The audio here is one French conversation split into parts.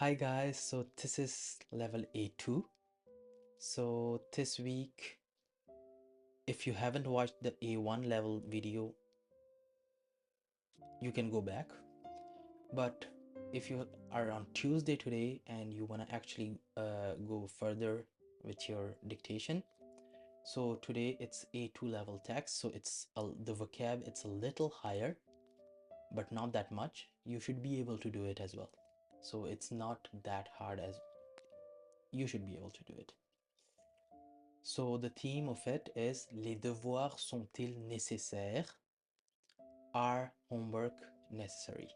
Hi guys, so this is level A2. So this week, if you haven't watched the A1 level video, you can go back. But if you are on Tuesday today and you want to actually go further with your dictation, so today it's A2 level text, so the vocab, it's a little higher, but not that much. You should be able to do it as well. So it's not that hard as you should be able to do it. So the theme of it is les devoirs sont-ils nécessaires? Are homework necessary?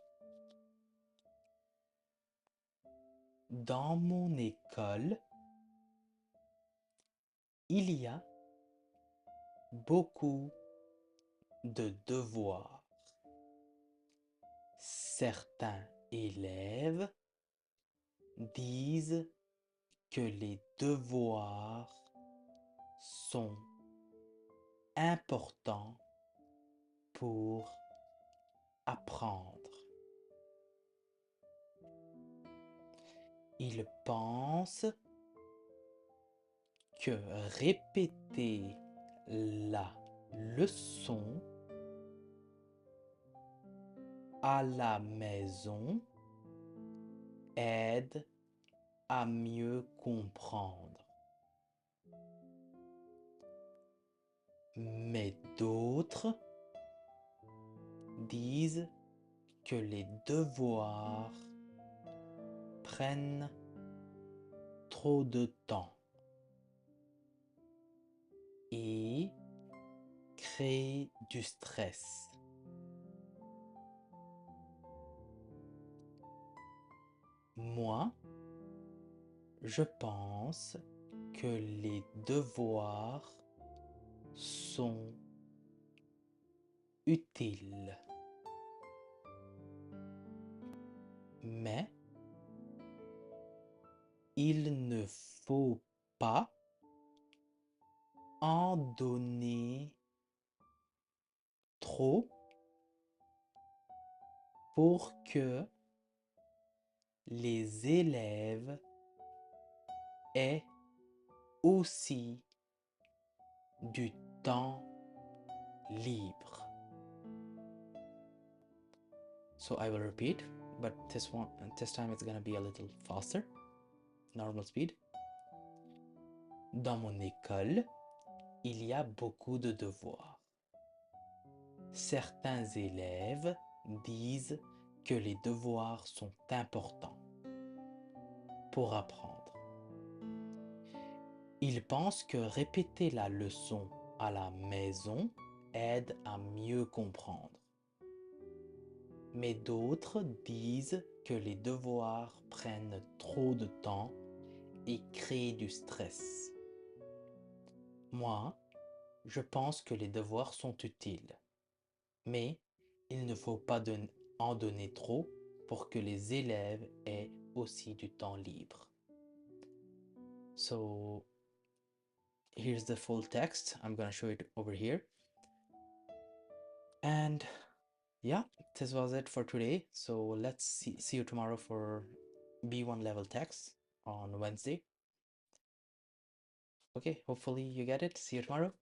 Dans mon école, il y a beaucoup de devoirs. Certains élèves disent que les devoirs sont importants pour apprendre. Ils pensent que répéter la leçon à la maison aide à mieux comprendre. Mais d'autres disent que les devoirs prennent trop de temps et créent du stress. Moi, je pense que les devoirs sont utiles. Mais il ne faut pas en donner trop pour que les élèves aient aussi du temps libre. So I will repeat, but this time it's gonna be a little faster, normal speed. Dans mon école, il y a beaucoup de devoirs. Certains élèves disent que les devoirs sont importants pour apprendre. Ils pensent que répéter la leçon à la maison aide à mieux comprendre. Mais d'autres disent que les devoirs prennent trop de temps et créent du stress. Moi, je pense que les devoirs sont utiles, mais il ne faut pas en donner trop pour que les élèves aient aussi du temps libre. So here's the full text. I'm gonna show it over here. And yeah, this was it for today. So let's see you tomorrow for B1 level text on Wednesday. Okay, hopefully you get it. See you tomorrow.